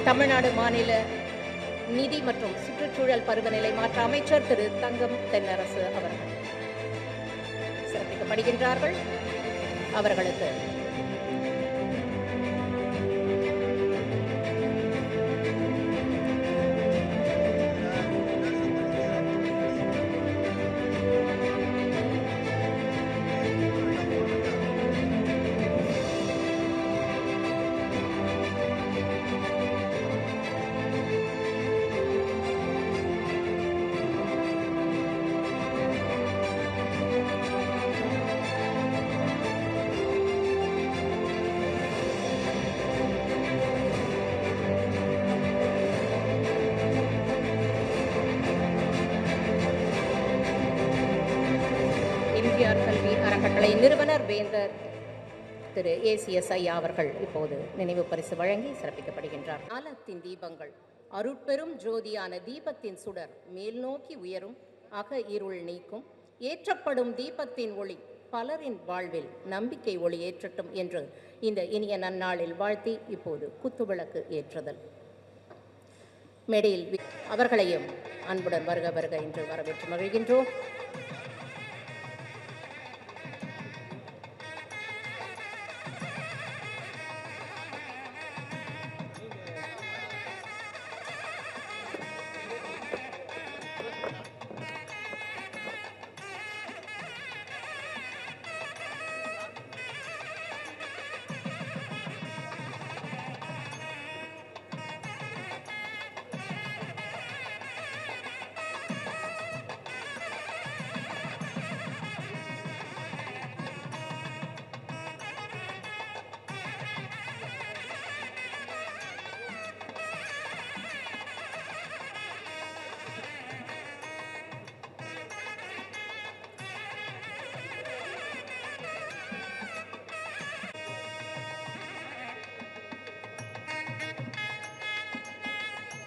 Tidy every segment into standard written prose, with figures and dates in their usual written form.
தமிழ்நாடு மாநில நிதி மற்றும் சுற்றுச்சூழல் பருவநிலை மாற்ற அமைச்சர் திரு தங்கம் தென்னரசு அவர்கள் சிறப்பிக்கப்படுகின்றார்கள். அவர்களுக்கு கல்வி அறக்கட்டளை நிறுவனர் வேந்தர் திரு ACS ஐயா அவர்கள் இப்போது நினைவு பரிசு வழங்கி சிறப்பிக்கப்படுகின்றார். காலத்தின் தீபங்கள் அருட்பெரும் ஜோதியான தீபத்தின் சுடர் மேல் நோக்கி உயரும், அக இருள் நீக்கும், ஏற்றப்படும் தீபத்தின் ஒளி பலரின் வாழ்வில் நம்பிக்கை ஒளி ஏற்றட்டும் என்று இந்த இனிய நன்னாளில் வாழ்த்தி இப்போது குத்துவிளக்கு ஏற்றுதல். மேடையில் அவர்களையும் அன்புடன் வருக வருக என்று வரவேற்று மகிழ்கின்றோம்.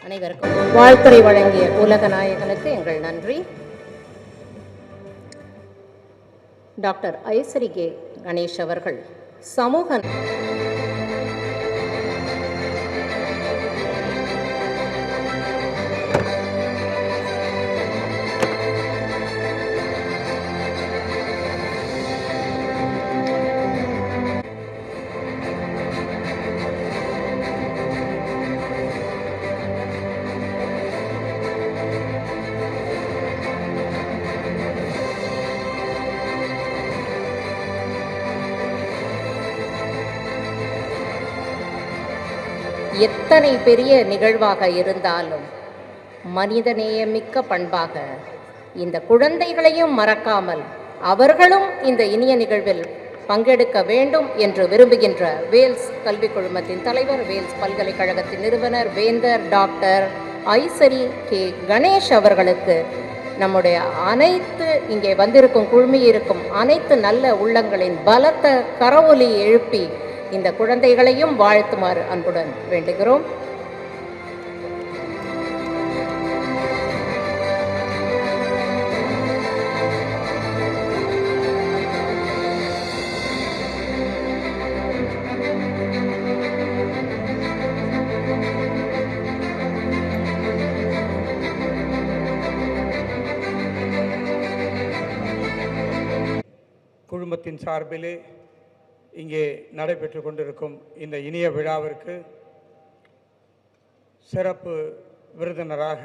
அனைவருக்கும் வாழ்த்துரை வழங்கிய உலக நாயகனுக்கு எங்கள் நன்றி. டாக்டர் ஐசரி கே கணேஷ் அவர்கள் சமூக எத்தனை பெரிய நிகழ்வாக இருந்தாலும் மனிதநேயமிக்க பண்பாக இந்த குழந்தைகளையும் மறக்காமல் அவர்களும் இந்த இனிய நிகழ்வில் பங்கெடுக்க வேண்டும் என்று விரும்புகின்ற வேல்ஸ் கல்விக் குழுமத்தின் தலைவர், வேல்ஸ் பல்கலைக்கழகத்தின் நிறுவனர் வேந்தர் டாக்டர் ஐசரி கே கணேஷ் அவர்களுக்கு நம்முடைய அனைத்து இங்கே வந்திருக்கும் குழுமியிருக்கும் அனைத்து நல்ல உள்ளங்களின் பலத்த கரவொலி எழுப்பி இந்த குழந்தைகளையும் வாழ்த்துமாறு அன்புடன் வேண்டுகிறோம். குழுமத்தின் சார்பிலே இங்கே நடைபெற்று கொண்டிருக்கும் இந்த இனிய விழாவிற்கு சிறப்பு விருந்தினராக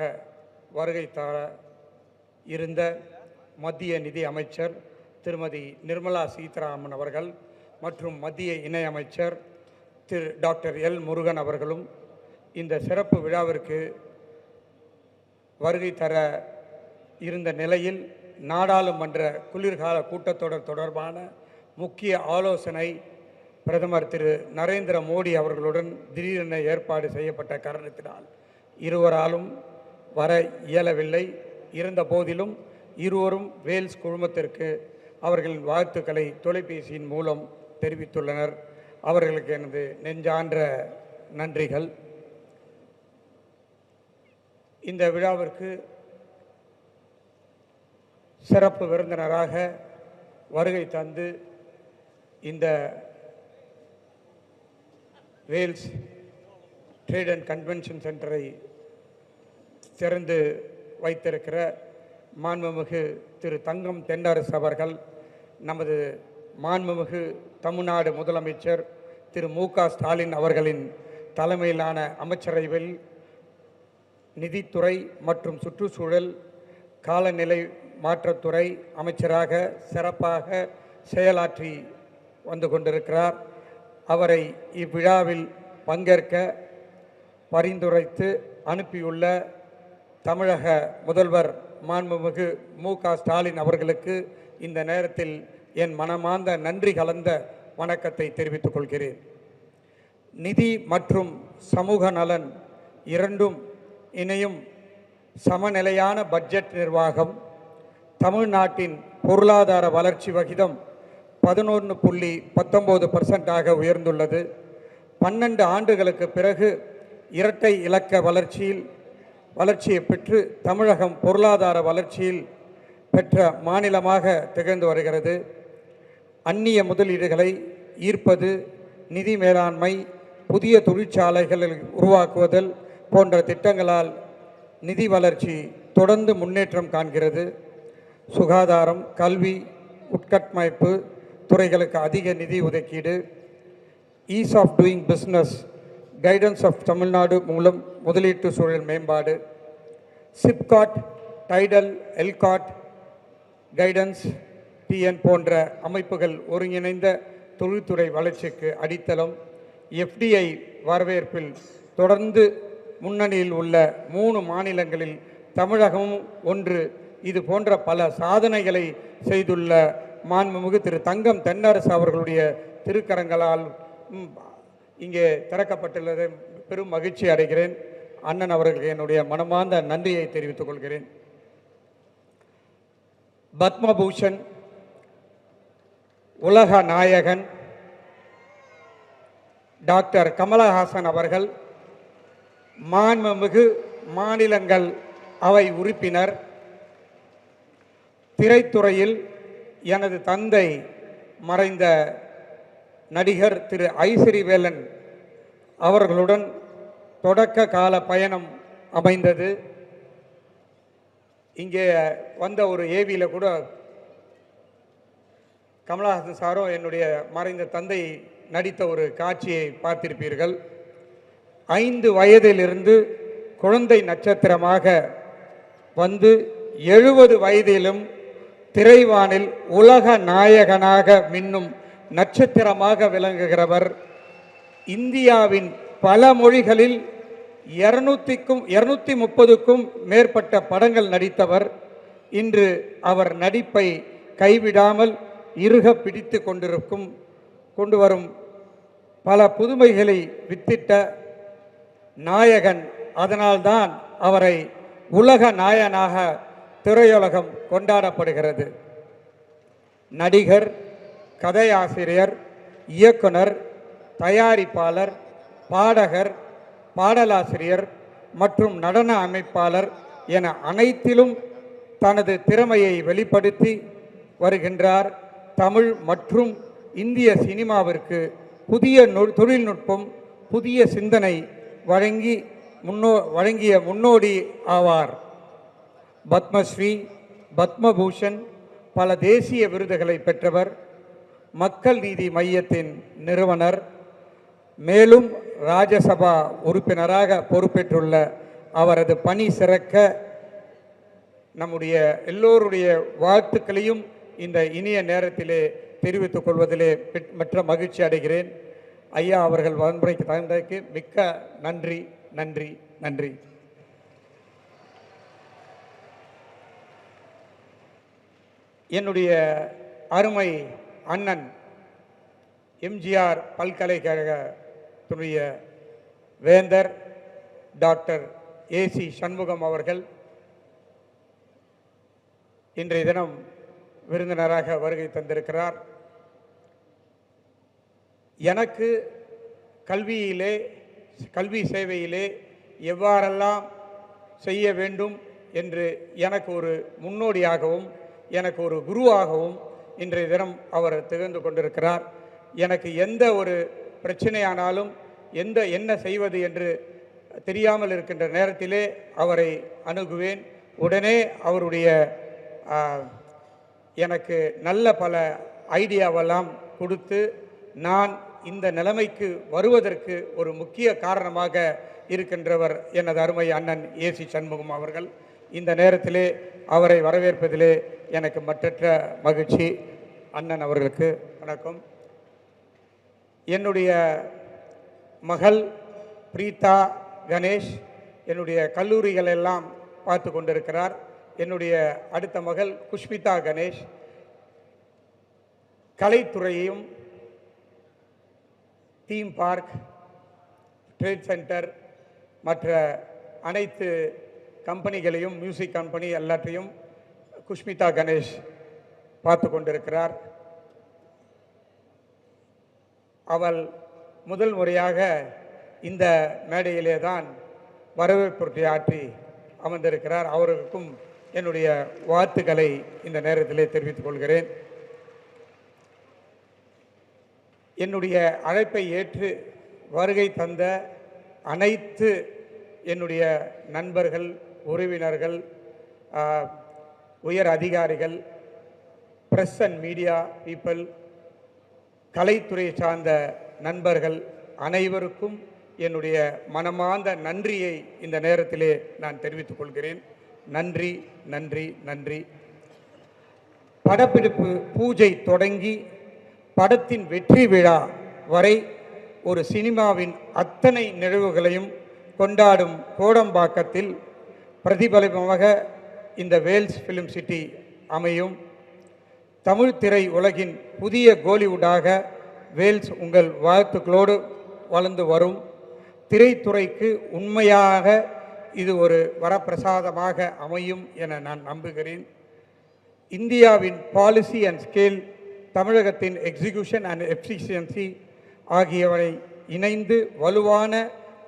வருகை தர இருந்த மத்திய நிதி அமைச்சர் திருமதி நிர்மலா சீதாராமன் அவர்கள் மற்றும் மத்திய இணையமைச்சர் திரு டாக்டர் எல் முருகன் அவர்களும் இந்த சிறப்பு விழாவிற்கு வருகை தர இருந்த நிலையில் நாடாளுமன்ற குளிர்கால கூட்டத்தொடர் தொடர்பான முக்கிய ஆலோசனை பிரதமர் திரு நரேந்திர மோடி அவர்களுடன் திடீரென ஏற்பாடு செய்யப்பட்ட காரணத்தினால் இருவராலும் வர இயலவில்லை. இருந்த போதிலும் இருவரும் வேல்ஸ் குழுமத்திற்கு அவர்களின் வாழ்த்துக்களை தொலைபேசியின் மூலம் தெரிவித்துள்ளனர். அவர்களுக்கு எனது நெஞ்சான்ற நன்றிகள். இந்த விழாவிற்கு சிறப்பு விருந்தினராக வருகை தந்து இந்த வேல்ஸ் ட்ரேட் அண்ட் கன்வென்ஷன் சென்டரை திறந்து வைத்திருக்கிற மாண்புமிகு திரு தங்கம் தென்னரசு அவர்கள், நமது மாண்புமிகு தமிழ்நாடு முதலமைச்சர் திரு மு.க. ஸ்டாலின் அவர்களின் தலைமையிலான அமைச்சரவையில் நிதித்துறை மற்றும் சுற்றுச்சூழல் காலநிலை மாற்றத்துறை அமைச்சராக சிறப்பாக செயலாற்றி வந்து கொண்டிருக்கிறார். அவரை இவ்விழாவில் பங்கேற்க பரிந்துரைத்து அனுப்பியுள்ள தமிழக முதல்வர் மாண்புமிகு மு.க. ஸ்டாலின் அவர்களுக்கு இந்த நேரத்தில் என் மனமார்ந்த நன்றி கலந்த வணக்கத்தை தெரிவித்துக் கொள்கிறேன். நிதி மற்றும் சமூக நலன் இரண்டும் இணையும் சமநிலையான பட்ஜெட் நிர்வாகம் தமிழ்நாட்டின் பொருளாதார வளர்ச்சி விகிதம் 11.19% உயர்ந்துள்ளது. 12 ஆண்டுகளுக்கு பிறகு இரட்டை இலக்க வளர்ச்சியை பெற்று தமிழகம் பொருளாதார வளர்ச்சியில் பெற்ற மாநிலமாக திகழ்ந்து வருகிறது. அந்நிய முதலீடுகளை ஈர்ப்பது, நிதி மேலாண்மை, புதிய தொழிற்சாலைகளை உருவாக்குவதல் போன்ற திட்டங்களால் நிதி வளர்ச்சி தொடர்ந்து முன்னேற்றம் காண்கிறது. சுகாதாரம், கல்வி, உட்கட்டமைப்பு துறைகளுக்கு அதிக நிதி ஒதுக்கீடு, ease of doing business guidance of Tamil Nadu மூலம் முதலீட்டு சூழல் மேம்பாடு, சிப்காட், டைடல், எல்காட் கைடன்ஸ் டிஎன் போன்ற அமைப்புகள் ஒருங்கிணைந்த தொழில்துறை வளர்ச்சிக்கு அடித்தளம். எஃப்டிஐ வரவேற்பில் தொடர்ந்து முன்னணியில் உள்ள 3 மாநிலங்களில் தமிழகமும் ஒன்று. இது போன்ற பல சாதனைகளை செய்துள்ள மாண்புமிகு திரு தங்கம் தென்னரசு அவர்களுடைய திருக்கரங்களால் இங்கே திறக்கப்பட்டுள்ளதை பெரும் மகிழ்ச்சி அடைகிறேன். அண்ணன் அவர்களுக்கு என்னுடைய மனமார்ந்த நன்றியை தெரிவித்துக் கொள்கிறேன். பத்மபூஷன், உலக நாயகன் டாக்டர் கமலஹாசன் அவர்கள் மாண்புமிகு மாநிலங்கள் அவை உறுப்பினர். திரைத்துறையில் எனது தந்தை மறைந்த நடிகர் திரு ஐஸ்வரிவேலன் அவர்களுடன் தொடக்க கால பயணம் அமைந்தது. இங்கே வந்த ஒரு ஏவியில் கூட கமலஹாசன் சாரும் என்னுடைய மறைந்த தந்தை நடித்த ஒரு காட்சியை பார்த்திருப்பீர்கள். 5 வயதிலிருந்து குழந்தை நட்சத்திரமாக வந்து 70 வயதிலும் திரைவானில் உலக நாயகனாக மின்னும் நட்சத்திரமாக விளங்குகிறவர். இந்தியாவின் பல மொழிகளில் 230க்கும் மேற்பட்ட படங்கள் நடித்தவர். இன்று அவர் நடிப்பை கைவிடாமல் இறுக பிடித்து கொண்டு வரும் பல புதுமைகளை வித்திட்ட நாயகன். அதனால்தான் அவரை உலக நாயகனாக திரையுலகம் கொண்டாடப்படுகிறது. நடிகர், கதையாசிரியர், இயக்குனர், தயாரிப்பாளர், பாடகர், பாடலாசிரியர் மற்றும் நடன அமைப்பாளர் என அனைத்திலும் தனது திறமையை வெளிப்படுத்தி வருகின்றார். தமிழ் மற்றும் இந்திய சினிமாவிற்கு புதிய தொழில்நுட்பம், புதிய சிந்தனை வழங்கிய முன்னோடி ஆவார். பத்மஸ்ரீ, பத்மபூஷன், பல தேசிய விருதுகளை பெற்றவர். மக்கள் நீதி மையத்தின் நிறுவனர். மேலும் ராஜ்யசபா உறுப்பினராக பொறுப்பேற்றுள்ள அவரது பணி சிறக்க நம்முடைய எல்லோருடைய வாழ்த்துக்களையும் இந்த இனிய நேரத்திலே தெரிவித்துக் கொள்வதிலே மற்ற மகிழ்ச்சி அடைகிறேன். ஐயா அவர்கள் வன்முறைக்கு தகுந்ததற்கு மிக்க நன்றி நன்றி நன்றி. என்னுடைய அருமை அண்ணன் எம்ஜிஆர் பல்கலைக்கழகத்துடைய வேந்தர் டாக்டர் ஏசி சண்முகம் அவர்கள் இன்றைய தினம் விருந்தினராக வருகை தந்திருக்கிறார். எனக்கு கல்வி சேவையிலே எவ்வாறெல்லாம் செய்ய வேண்டும் என்று எனக்கு ஒரு முன்னோடியாகவும் எனக்கு ஒரு குருவாகவும் இன்றைய தினம் அவர் திகழ்ந்து கொண்டிருக்கிறார். எனக்கு எந்த ஒரு பிரச்சனையானாலும் என்ன செய்வது என்று தெரியாமல் இருக்கின்ற நேரத்திலே அவரை அணுகுவேன். உடனே அவருடைய எனக்கு நல்ல பல ஐடியாவெல்லாம் கொடுத்து நான் இந்த நிலைமைக்கு வருவதற்கு ஒரு முக்கிய காரணமாக இருக்கின்றவர் எனது அருமை அண்ணன் ஏசி சண்முகம் அவர்கள். இந்த நேரத்திலே அவரை வரவேற்பதிலே எனக்கு மற்றற்ற மகிழ்ச்சி. அண்ணன் அவர்களுக்கு வணக்கம். என்னுடைய மகள் பிரீதா கணேஷ் என்னுடைய கல்லூரிகள் எல்லாம் பார்த்து கொண்டிருக்கிறார். என்னுடைய அடுத்த மகள் குஷ்மிதா கணேஷ் கலைத்துறையையும் தீம் பார்க், ட்ரேட் சென்டர், மற்ற அனைத்து கம்பெனிகளையும், மியூசிக் கம்பெனி எல்லாத்தையும் குஷ்மிதா கணேஷ் பார்த்து கொண்டிருக்கிறார். அவள் முதல் முறையாக இந்த மேடையிலே தான் வரவேற்புரை ஆற்றி அமர்ந்திருக்கிறார். அவருக்கும் என்னுடைய வாழ்த்துக்களை இந்த நேரத்திலே தெரிவித்துக் கொள்கிறேன். என்னுடைய அழைப்பை ஏற்று வருகை தந்த அனைத்து என்னுடைய நண்பர்கள், உறவினர்கள், உயர் அதிகாரிகள், பிரஸ் அண்ட் மீடியா பீப்பிள், கலைத்துறை சார்ந்த நண்பர்கள் அனைவருக்கும் என்னுடைய மனமார்ந்த நன்றியை இந்த நேரத்திலே நான் தெரிவித்துக் கொள்கிறேன். நன்றி, நன்றி, நன்றி. படப்பிடிப்பு பூஜை தொடங்கி படத்தின் வெற்றி விழா வரை ஒரு சினிமாவின் அத்தனை நிகழ்வுகளையும் கொண்டாடும் கோடம்பாக்கத்தில் பிரதிபலிப்பமாக இந்த வேல்ஸ் ஃபிலிம் சிட்டி அமையும். தமிழ் திரை உலகின் புதிய கோலிவுட்டாக வேல்ஸ் உங்கள் வாழ்த்துக்களோடு வளர்ந்து வரும். திரைத்துறைக்கு உண்மையாக இது ஒரு வரப்பிரசாதமாக அமையும் என நான் நம்புகிறேன். இந்தியாவின் பாலிசி அண்ட் ஸ்கேல், தமிழகத்தின் எக்ஸிகியூஷன் அண்ட் எஃபிஷியன்சி ஆகியவை இணைந்து வலுவான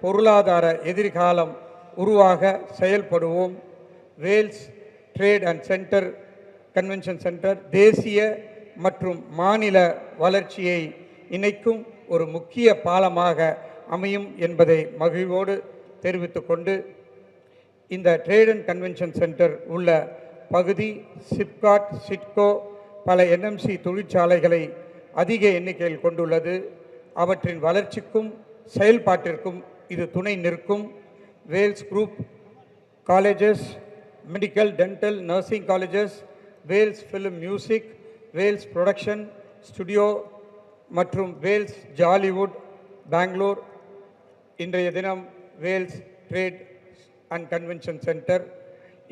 பொருளாதார எதிர்காலம் உருவாக செயல்படுவோம். Vels trade and centre convention centre தேசிய மற்றும் மாநில வளர்ச்சியை இணைக்கும் ஒரு முக்கிய பாலமாக அமையும் என்பதை மகிழ்வோடு தெரிவித்துக்கொண்டு, இந்த ட்ரேட் அண்ட் கன்வென்ஷன் சென்டர் உள்ள பகுதி சிப்காட், சிட்கோ, பல என்எம்சி தொழிற்சாலைகளை அதிக எண்ணிக்கையில் கொண்டுள்ளது. அவற்றின் வளர்ச்சிக்கும் செயல்பாட்டிற்கும் இது துணை நிற்கும். Vels group colleges, medical, dental, nursing colleges, Vels film music, Vels production studio மற்றும் வேல்ஸ் ஜாலிவுட் பெங்களூர், இன்றைய தினம் Vels trade and convention centre.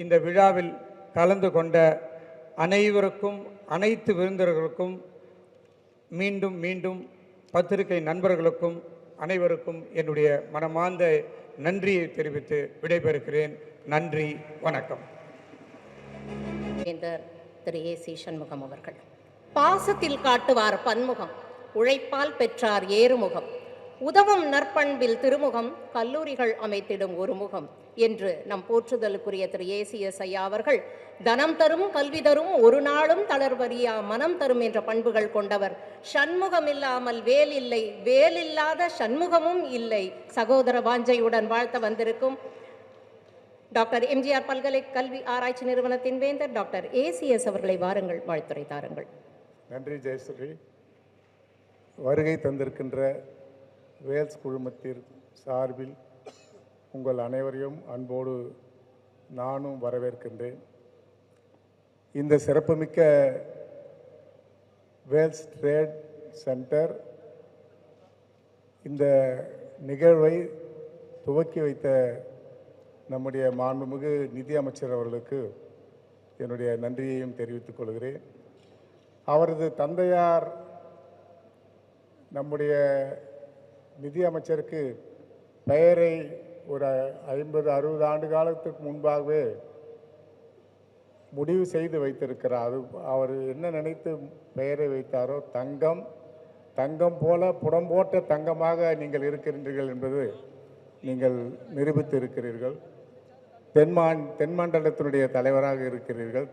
இந்த விழாவில் கலந்து கொண்ட அனைவருக்கும், அனைத்து விருந்தினர்களுக்கும், மீண்டும் மீண்டும் பத்திரிகை நண்பர்களுக்கும் அனைவருக்கும் என்னுடைய மனமார்ந்த நன்றியை தெரிவித்து விடைபெறுகிறேன். நன்றி, வணக்கம். திரு ஏசி சண்முகம் அவர்கள் பாசத்தில் காட்டுவார் பன்முகம், உழைப்பால் பெற்றார் ஏறுமுகம், உதவும் நற்பண்பில் திருமுகம், கல்லூரிகள் அமைத்திடும் ஒரு முகம் என்று நம் போற்றுதலுக்குரிய திரு ஏசிஎஸ் ஐயா அவர்கள் தனம் தரும், கல்வி தரும், ஒரு நாளும் தளர்வறியா மனம் தரும் என்ற பண்புகள் கொண்டவர். சண்முகம் இல்லாமல் வேல் இல்லை, வேல் இல்லாத சண்முகமும் இல்லை. சகோதர வாஞ்சையுடன் வாழ்த்த வந்திருக்கும் டாக்டர் எம்ஜிஆர் பல்கலை கல்வி ஆராய்ச்சி நிறுவனத்தின் வேந்தர் டாக்டர் ஏசிஎஸ் அவர்களை வாருங்கள், வாழ்த்துரை தாருங்கள். நன்றி ஜெயஸ்ரீ. வருகை தந்திருக்கின்ற வேல்ஸ் குழுமத்தின் சார்பில் உங்கள் அனைவரையும் அன்போடு நானும் வரவேற்கின்றேன். இந்த சிறப்புமிக்க வேல்ஸ் ட்ரேட் சென்டர் இந்த நிகழ்வை துவக்கி வைத்த நம்முடைய மாண்புமிகு நிதி அமைச்சர் அவர்களுக்கு என்னுடைய நன்றியையும் தெரிவித்துக் கொள்கிறேன். அவரது தந்தையார் நம்முடைய நிதி அமைச்சருக்கு பெயரை ஒரு 50-60 ஆண்டு காலத்துக்கு முன்பாகவே முடிவு செய்து வைத்திருக்கிறார். அது அவர் என்ன நினைத்து பெயரை வைத்தாரோ, தங்கம், தங்கம் போல புடம்போட்ட தங்கமாக நீங்கள் இருக்கின்றீர்கள் என்பது நீங்கள் நிரூபித்து இருக்கிறீர்கள். தென்மண்டலத்தினுடைய தலைவராக இருக்கிறீர்கள்.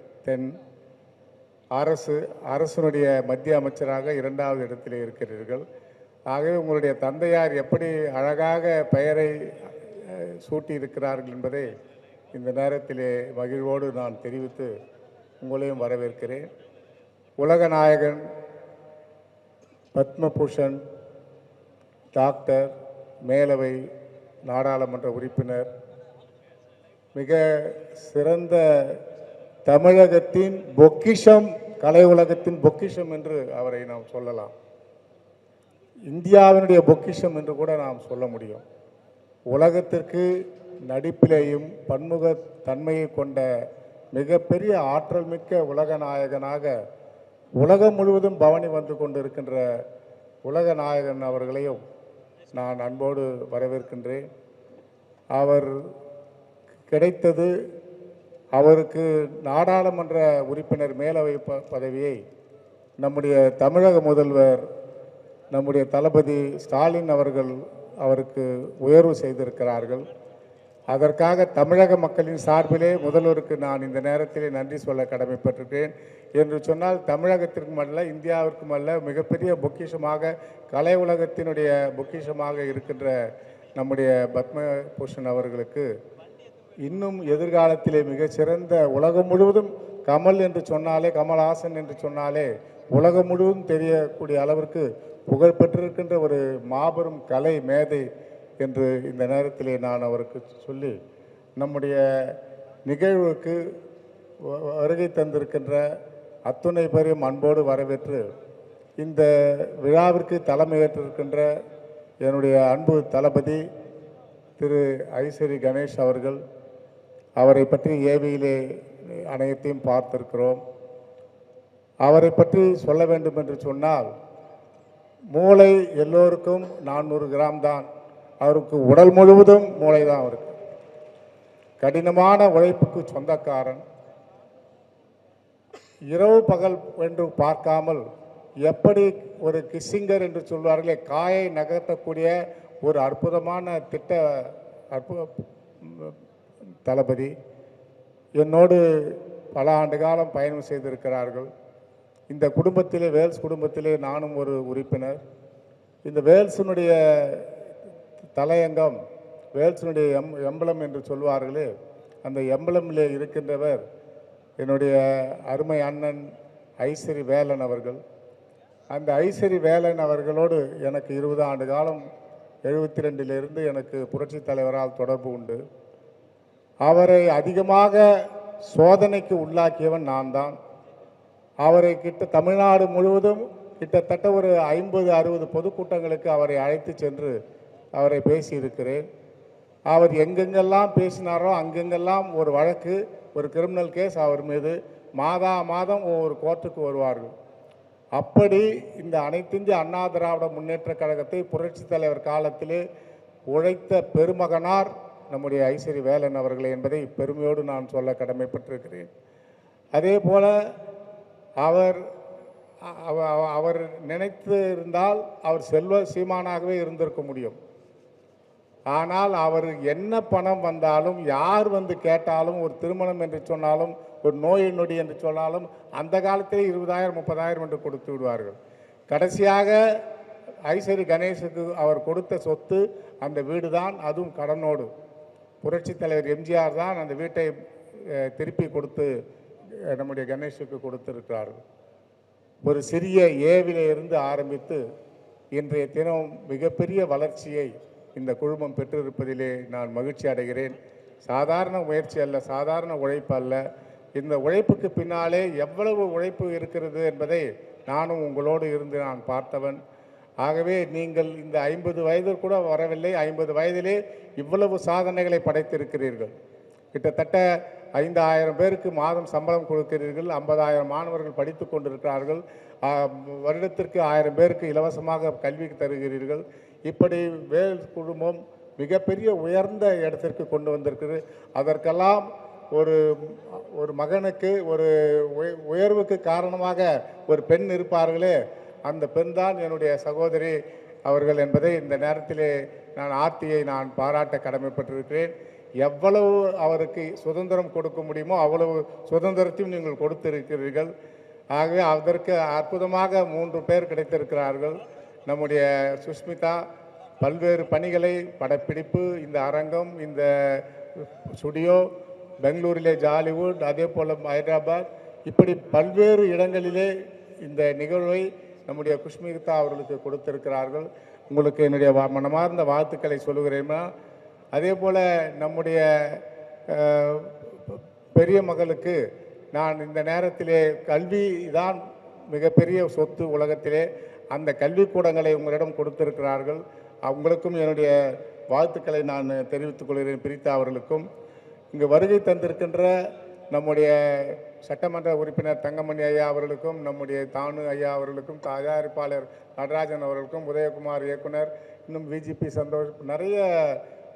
அரசனுடைய மத்திய அமைச்சராக 2வது இடத்திலே இருக்கிறீர்கள். ஆகவே உங்களுடைய தந்தையார் எப்படி அழகாக பெயரை சூட்டியிருக்கிறார்கள் என்பதை இந்த நேரத்திலே மகிழ்வோடு நான் தெரிவித்து உங்களையும் வரவேற்கிறேன். உலக நாயகன் பத்மபூஷன் டாக்டர் மேலவை நாடாளுமன்ற உறுப்பினர், மிக சிறந்த தமிழகத்தின் பொக்கிஷம், கலை உலகத்தின் பொக்கிஷம் என்று அவரை நாம் சொல்லலாம். இந்தியாவினுடைய பொக்கிஷம் என்று கூட நாம் சொல்ல முடியும். உலகத்திற்கு நடிப்பிலேயும் பன்முக தன்மையை கொண்ட மிகப்பெரிய ஆற்றல் மிக்க உலக நாயகனாக உலகம் முழுவதும் பவனி வந்து கொண்டிருக்கின்ற உலக நாயகன் அவர்களையும் நான் அன்போடு வரவேற்கின்றேன். அவர் கிடைத்தது, அவருக்கு நாடாளுமன்ற உறுப்பினர் மேலவை பதவியை நம்முடைய தமிழக முதல்வர், நம்முடைய தளபதி ஸ்டாலின் அவர்கள் அவருக்கு உயர்வு செய்திருக்கிறார்கள். அதற்காக தமிழக மக்களின் சார்பிலே முதல்வருக்கு நான் இந்த நேரத்திலே நன்றி சொல்ல கடமைப்பட்டிருக்கிறேன். என்று சொன்னால் தமிழகத்திற்கும் அல்ல, இந்தியாவிற்கும் அல்ல, மிகப்பெரிய பொக்கிஷமாக, கலை உலகத்தினுடைய பொக்கிஷமாக இருக்கின்ற நம்முடைய பத்மபூஷன் அவர்களுக்கு இன்னும் எதிர்காலத்திலே மிகச்சிறந்த, உலகம் முழுவதும் கமல் என்று சொன்னாலே, கமல்ஹாசன் என்று சொன்னாலே உலகம் முழுவதும் தெரியக்கூடிய அளவிற்கு புகழ் பெற்றிருக்கின்ற ஒரு மாபெரும் கலை மேதை என்று இந்த நேரத்திலே நான் அவருக்கு சொல்லி, நம்முடைய நிகழ்வுக்கு வருகை தந்திருக்கின்ற அத்துணை பேரையும் அன்போடு வரவேற்று, இந்த விழாவிற்கு தலைமையேற்றிருக்கின்ற என்னுடைய அன்பு தளபதி திரு ஐசரி கணேஷ் அவர்கள், அவரை பற்றி ஏவியிலே அனைத்தையும் பார்த்திருக்கிறோம். அவரை பற்றி சொல்ல வேண்டும் என்று சொன்னால், மூளை எல்லோருக்கும் 400 கிராம் தான், அவருக்கு உடல் முழுவதும் மூளை தான். அவருக்கு கடினமான உழைப்புக்கு சொந்தக்காரன். இரவு பகல் என்று பார்க்காமல் எப்படி ஒரு கிஸ்ஸிங்கர் என்று சொல்வார்களே, காயை நகர்த்தக்கூடிய ஒரு அற்புதமான தளபதி என்னோடு பல ஆண்டு காலம் பயணம் செய்திருக்கிறார்கள். இந்த குடும்பத்திலே, வேல்ஸ் குடும்பத்திலே நானும் ஒரு உறுப்பினர். இந்த வேல்ஸினுடைய தலையங்கம், வேல்ஸினுடைய எம்பளம் என்று சொல்வார்களே, அந்த எம்பளமிலே இருக்கின்றவர் என்னுடைய அருமை அண்ணன் ஐசரி வேலன் அவர்கள். அந்த ஐசரி வேலன் அவர்களோடு எனக்கு 20 ஆண்டு காலம், 72லிருந்து எனக்கு புரட்சித் தலைவரால் தொடர்பு உண்டு. அவரை அதிகமாக சோதனைக்கு உள்ளாக்கியவன் நான் தான். அவரை தமிழ்நாடு முழுவதும் கிட்டத்தட்ட ஒரு 50-60 பொதுக்கூட்டங்களுக்கு அவரை அழைத்து சென்று அவரை பேசியிருக்கிறேன். அவர் எங்கெங்கெல்லாம் பேசினாரோ அங்கெங்கெல்லாம் ஒரு வழக்கு, ஒரு கிரிமினல் கேஸ் அவர் மீது மாதம் ஒவ்வொரு கோர்ட்டுக்கு வருவார்கள். அப்படி இந்த அனைத்திந்திய அண்ணா திராவிட முன்னேற்ற கழகத்தை புரட்சித் தலைவர் காலத்திலே உழைத்த பெருமகனார் நம்முடைய ஐசரி வேலன் அவர்கள் என்பதை பெருமையோடு நான் சொல்ல கடமைப்பட்டிருக்கிறேன். அதே போல அவர் நினைத்து இருந்தால் அவர் செல்வ சீமானாகவே இருந்திருக்க முடியும். ஆனால் அவர் என்ன பணம் வந்தாலும், யார் வந்து கேட்டாலும், ஒரு திருமணம் என்று சொன்னாலும், ஒரு நோய் நொடி என்று சொன்னாலும் அந்த காலத்திலே 20,000-30,000 என்று கொடுத்து விடுவார்கள். கடைசியாக ஐசரி கணேஷுக்கு அவர் கொடுத்த சொத்து அந்த வீடு தான், அதுவும் கடனோடு. புரட்சித் தலைவர் எம்ஜிஆர் தான் அந்த வீட்டை திருப்பி கொடுத்து நம்முடைய கணேஷுக்கு கொடுத்திருக்கிறார்கள். ஒரு சிறிய ஏவிலே இருந்து ஆரம்பித்து இன்றைய தினம் மிகப்பெரிய வளர்ச்சியை இந்த குழுமம் பெற்றிருப்பதிலே நான் மகிழ்ச்சி அடைகிறேன். சாதாரண முயற்சி அல்ல, சாதாரண உழைப்பு அல்ல. இந்த உழைப்புக்கு பின்னாலே எவ்வளவு உழைப்பு இருக்கிறது என்பதை நானும் உங்களோடு இருந்து நான் பார்த்தவன். ஆகவே நீங்கள் இந்த 50 வயது கூட வரவில்லை, 50 வயதிலே இவ்வளவு சாதனைகளை படைத்திருக்கிறீர்கள். கிட்டத்தட்ட 5,000 பேருக்கு மாதம் சம்பளம் கொடுக்கிறீர்கள். 50,000 மாணவர்கள் படித்து கொண்டிருக்கிறார்கள். வருடத்திற்கு 1000 பேருக்கு இலவசமாக கல்வி தருகிறீர்கள். இப்படி வேல் குழுமம் மிகப்பெரிய உயர்ந்த இடத்திற்கு கொண்டு வந்திருக்கிறது. அதற்கெல்லாம் ஒரு மகனுக்கு ஒரு உயர்வுக்கு காரணமாக ஒரு பெண் இருப்பார்களே, அந்த பெண் தான் என்னுடைய சகோதரி அவர்கள் என்பதை இந்த நேரத்திலே நான் ஆர்த்தியை நான் பாராட்ட கடமைப்பட்டிருக்கிறேன். எவ்வளவு அவருக்கு சுதந்திரம் கொடுக்க முடியுமோ அவ்வளவு சுதந்திரத்தையும் நீங்கள் கொடுத்திருக்கிறீர்கள். ஆகவே அதற்கு அற்புதமாக 3 பேர் கிடைத்திருக்கிறார்கள். நம்முடைய சுஷ்மிதா, பல்வேறு பணிகளை படப்பிடிப்பு, இந்த அரங்கம், இந்த ஸ்டுடியோ, பெங்களூரிலே ஜாலிவுட், அதே போல் ஹைதராபாத், இப்படி பல்வேறு இடங்களிலே இந்த நிகழ்வை நம்முடைய குஷ்மிதா அவர்களுக்கு கொடுத்திருக்கிறார்கள். உங்களுக்கு என்னுடைய மனமார்ந்த வாழ்த்துக்களை சொல்லுகிறேன்னா, அதே போல் நம்முடைய பெரிய மகளுக்கு நான் இந்த நேரத்திலே கல்வி தான் மிகப்பெரிய சொத்து உலகத்திலே, அந்த கல்விக்கூடங்களை உங்களிடம் கொடுத்திருக்கிறார்கள். அவங்களுக்கும் என்னுடைய வாழ்த்துக்களை நான் தெரிவித்துக் கொள்கிறேன். பிரீதா அவர்களுக்கும் இங்கு வருகை தந்திருக்கின்ற நம்முடைய சட்டமன்ற உறுப்பினர் தங்கமணி ஐயா அவர்களுக்கும், நம்முடைய தானு ஐயா அவர்களுக்கும், தயாரிப்பாளர் நடராஜன் அவர்களுக்கும், உதயகுமார் இயக்குனர், இன்னும் விஜிபி சந்தோஷ், நிறைய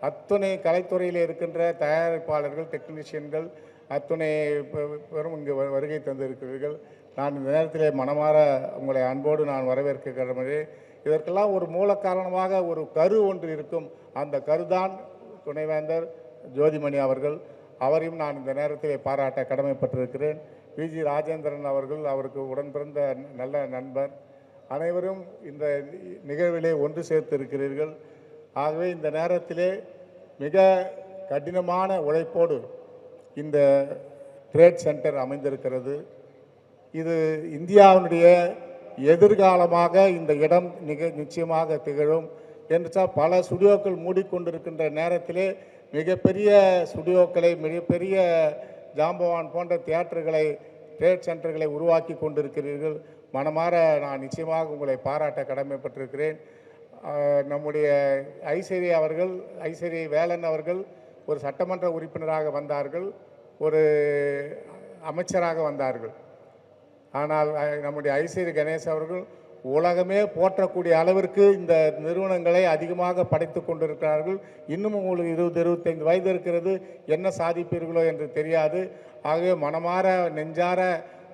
அத்துணை கலைத்துறையில் இருக்கின்ற தயாரிப்பாளர்கள், டெக்னீஷியன்கள் அத்துணை பெரும் இங்கு வருகை தந்திருக்கிறீர்கள். நான் இந்த நேரத்தில் மனமாற உங்களை அன்போடு நான் வரவேற்கிறேன். இதற்கெல்லாம் ஒரு மூல காரணமாக ஒரு கரு ஒன்று இருக்கும். அந்த கருதான் துணைவேந்தர் ஜோதிமணி அவர்கள். அவரையும் நான் இந்த நேரத்தில் பாராட்ட கடமைப்பட்டிருக்கிறேன். விஜி ராஜேந்திரன் அவர்கள், அவருக்கு உடன் பிறந்த நல்ல நண்பர், அனைவரும் இந்த நிகழ்விலே ஒன்று சேர்த்திருக்கிறீர்கள். ஆகவே இந்த நேரத்திலே மிக கடினமான உழைப்போடு இந்த ட்ரேட் சென்டர் அமைந்திருக்கிறது. இது இந்தியாவினுடைய எதிர்காலமாக இந்த இடம் நிச்சயமாக திகழும் என்று பல ஸ்டுடியோக்கள் மூடிக்கொண்டிருக்கின்ற நேரத்திலே மிகப்பெரிய ஸ்டுடியோக்களை, மிகப்பெரிய ஜாம்பவான் போன்ற தியேட்டர்களை, ட்ரேட் சென்டர்களை உருவாக்கி கொண்டிருக்கிறீர்கள். மனமாற நான் நிச்சயமாக உங்களை பாராட்ட கடமைப்பட்டிருக்கிறேன். நம்முடைய ஐஸ்வர்யா வேலன் அவர்கள் ஒரு சட்டமன்ற உறுப்பினராக வந்தார்கள், ஒரு அமைச்சராக வந்தார்கள். ஆனால் நம்முடைய ஐஸ்வர்யா கணேஷ் அவர்கள் உலகமே போற்றக்கூடிய அளவிற்கு இந்த நிறுவனங்களை அதிகமாக படைத்து கொண்டிருக்கிறார்கள். இன்னும் உங்களுக்கு 20-25 வயது இருக்கிறது, என்ன சாதிப்பீர்களோ என்று தெரியாது. ஆகவே மனமாற நெஞ்சார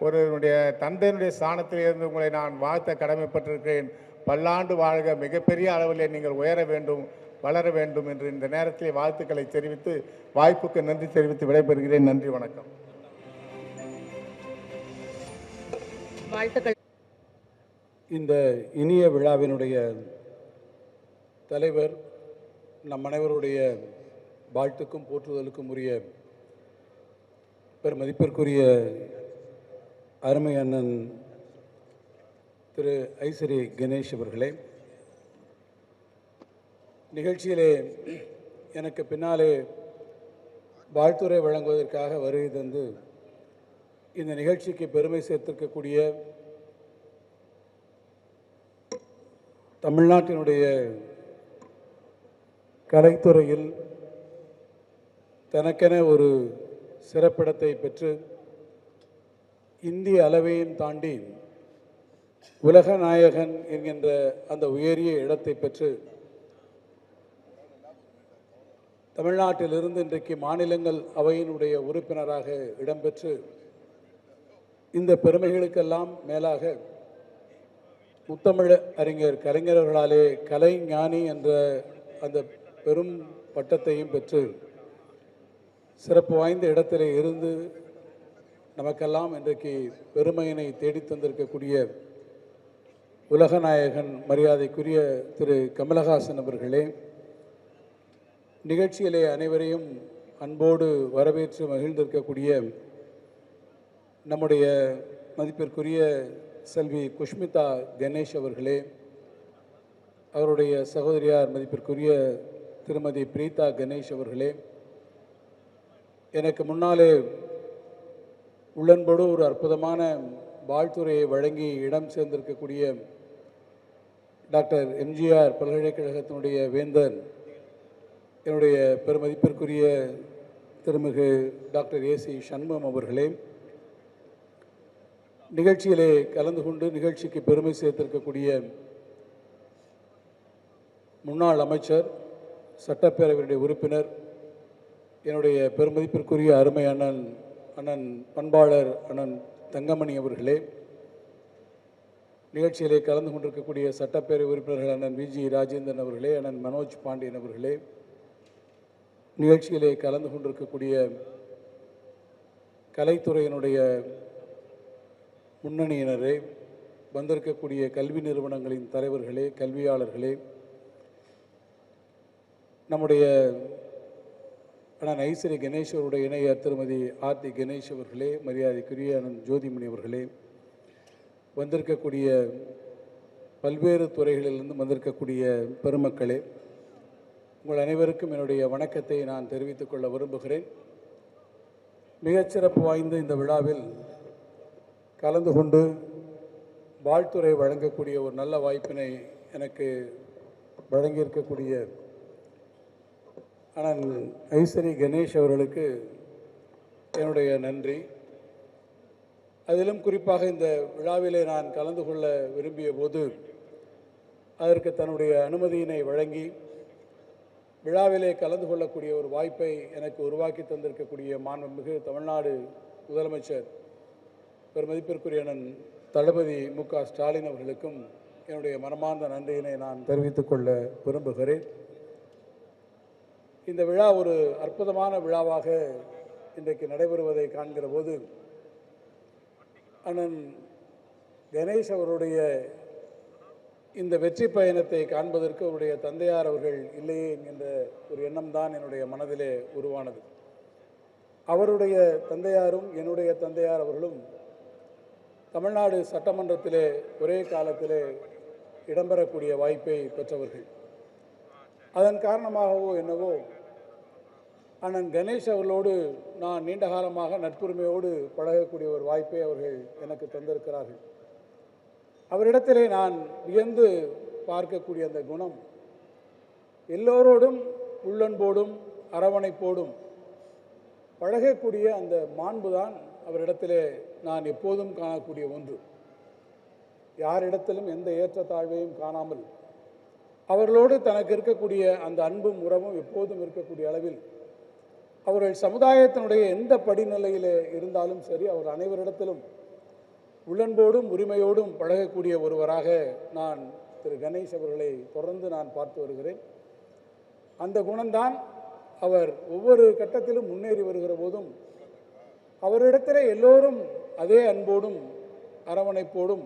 ஒருவருடைய தந்தையினுடைய ஸ்தானத்தில் இருந்து உங்களை நான் வாழ்த்த கடமைப்பட்டிருக்கிறேன். பல்லாண்டு வாழ்க, மிகப்பெரிய அளவில் நீங்கள் உயர வேண்டும், வளர வேண்டும் என்று இந்த நேரத்தில் வாழ்த்துக்களை தெரிவித்து, வாய்ப்புக்கு நன்றி தெரிவித்து விடைபெறுகிறேன். நன்றி, வணக்கம். வாழ்த்துக்கள். இந்த இனிய விழாவினுடைய தலைவர், நம் அனைவருடைய வாழ்த்துக்கும் போற்றுதலுக்கும் உரிய பெருமதிப்பிற்குரிய அருமை அண்ணன் திரு ஐஸ்வர்யா கணேஷ் அவர்களே, நிகழ்ச்சியிலே எனக்கு பின்னாலே வாழ்த்துரை வழங்குவதற்காக வருகை தந்து இந்த நிகழ்ச்சிக்கு பெருமை சேர்த்திருக்கக்கூடிய தமிழ்நாட்டினுடைய கலைத்துறையில் தனக்கென ஒரு சிறப்பிடத்தை பெற்று இந்திய அளவையும் தாண்டி உலக நாயகன் என்கின்ற அந்த உயரிய இடத்தை பெற்று தமிழ்நாட்டிலிருந்து இன்றைக்கு மாநிலங்கள் அவையினுடைய உறுப்பினராக இடம்பெற்று இந்த பெருமைகளுக்கெல்லாம் மேலாக முத்தமிழ் அறிஞர் கலைஞர்களாலே கலைஞானி என்ற அந்த பெரும் பட்டத்தையும் பெற்று சிறப்பு வாய்ந்த இடத்திலே இருந்து நமக்கெல்லாம் இன்றைக்கு பெருமையினை தேடி தந்திருக்கக்கூடிய உலகநாயகன் மரியாதைக்குரிய திரு கமலஹாசன் அவர்களே, நிகழ்ச்சியிலே அனைவரையும் அன்போடு வரவேற்று மகிழ்ந்திருக்கக்கூடிய நம்முடைய மதிப்பிற்குரிய செல்வி குஷ்மிதா கணேஷ் அவர்களே, அவருடைய சகோதரியார் மதிப்பிற்குரிய திருமதி பிரீதா கணேஷ் அவர்களே, எனக்கு முன்னாலே உள்ளன்போடு ஒரு அற்புதமான வாழ்த்துறையை வழங்கி இடம் சேர்ந்திருக்கக்கூடிய டாக்டர் எம்ஜிஆர் பல்கலைக்கழகத்தினுடைய வேந்தர், என்னுடைய பெருமதிப்பிற்குரிய திருமிகு டாக்டர் ஏசி சண்முகம் அவர்களே, நிகழ்ச்சியிலே கலந்து கொண்டு நிகழ்ச்சிக்கு பெருமை சேர்த்திருக்கக்கூடிய முன்னாள் அமைச்சர், சட்டப்பேரவையுடைய உறுப்பினர், என்னுடைய பெருமதிப்பிற்குரிய அருமை அண்ணன் பண்பாளர் அண்ணன் தங்கமணி அவர்களே, நிகழ்ச்சியிலே கலந்து கொண்டிருக்கக்கூடிய சட்டப்பேரவை உறுப்பினர்கள் அண்ணன் விஜி ராஜேந்திரன் அவர்களே, அண்ணன் மனோஜ் பாண்டியன் அவர்களே, நிகழ்ச்சியிலே கலந்து கொண்டிருக்கக்கூடிய கலைத்துறையினுடைய முன்னணியினரே, வந்திருக்கக்கூடிய கல்வி நிறுவனங்களின் தலைவர்களே, கல்வியாளர்களே, நம்முடைய அண்ணன் ஐஸ்வரி கணேஷ் அவருடைய இணையர் திருமதி ஆர்த்தி கணேஷ் அவர்களே, மரியாதைக்குரிய அண்ணன் ஜோதிமணி அவர்களே, வந்திருக்கக்கூடிய பல்வேறு துறைகளிலிருந்து வந்திருக்கக்கூடிய பெருமக்களே, உங்கள் அனைவருக்கும் என்னுடைய வணக்கத்தை நான் தெரிவித்துக் கொள்ள விரும்புகிறேன். மிகச்சிறப்பு வாய்ந்த இந்த விழாவில் கலந்து கொண்டு வாழ்த்துரை வழங்கக்கூடிய ஒரு நல்ல வாய்ப்பினை எனக்கு வழங்கியிருக்கக்கூடிய அண்ணன் ஐஸ்வரி கணேஷ் அவர்களுக்கு என்னுடைய நன்றி. அதிலும் குறிப்பாக இந்த விழாவிலே நான் கலந்து கொள்ள விரும்பிய போது அதற்கு தன்னுடைய அனுமதியினை வழங்கி விழாவிலே கலந்து கொள்ளக்கூடிய ஒரு வாய்ப்பை எனக்கு உருவாக்கி தந்திருக்கக்கூடிய மாண்புமிகு தமிழ்நாடு முதலமைச்சர் பெருமதிப்பிற்குரிய அண்ணன் தளபதி மு.க. ஸ்டாலின் அவர்களுக்கும் என்னுடைய மனமார்ந்த நன்றியினை நான் தெரிவித்துக் கொள்ள விரும்புகிறேன். இந்த விழா ஒரு அற்புதமான விழாவாக இன்றைக்கு நடைபெறுவதை காண்கிற போது அண்ணன் கணேஷ் அவருடைய இந்த வெற்றி பயணத்தை காண்பதற்கு அவருடைய தந்தையார் அவர்கள் இல்லையே என்கின்ற ஒரு எண்ணம் தான் என்னுடைய மனதிலே உருவானது. அவருடைய தந்தையாரும் என்னுடைய தந்தையார் அவர்களும் தமிழ்நாடு சட்டமன்றத்திலே ஒரே காலத்திலே இடம்பெறக்கூடிய வாய்ப்பை பெற்றவர்கள். அதன் காரணமாகவோ என்னவோ அண்ணன் கணேஷ் அவர்களோடு நான் நீண்ட காலமாக நட்புரிமையோடு பழகக்கூடிய ஒரு வாய்ப்பை அவர்கள் எனக்கு தந்திருக்கிறார்கள். அவரிடத்திலே நான் வியந்து பார்க்கக்கூடிய அந்த குணம், எல்லோரோடும் உள்ளன்போடும் அரவணைப்போடும் பழகக்கூடிய அந்த மாண்புதான் அவரிடத்திலே நான் எப்போதும் காணக்கூடிய ஒன்று. யாரிடத்திலும் எந்த ஏற்றத்தாழ்வையும் காணாமல் அவர்களோடு தனக்கு இருக்கக்கூடிய அந்த அன்பும் உறவும் எப்போதும் இருக்கக்கூடிய அளவில் அவர்கள் சமுதாயத்தினுடைய எந்த படிநிலையில் இருந்தாலும் சரி, அவர் அனைவரிடத்திலும் உள்ளன்போடும் உரிமையோடும் பழகக்கூடிய ஒருவராக நான் திரு கணேஷ் அவர்களை தொடர்ந்து நான் பார்த்து வருகிறேன். அந்த குணம்தான் அவர் ஒவ்வொரு கட்டத்திலும் முன்னேறி வருகிற போதும் அவரிடத்திலே எல்லோரும் அதே அன்போடும் அரவணைப்போடும்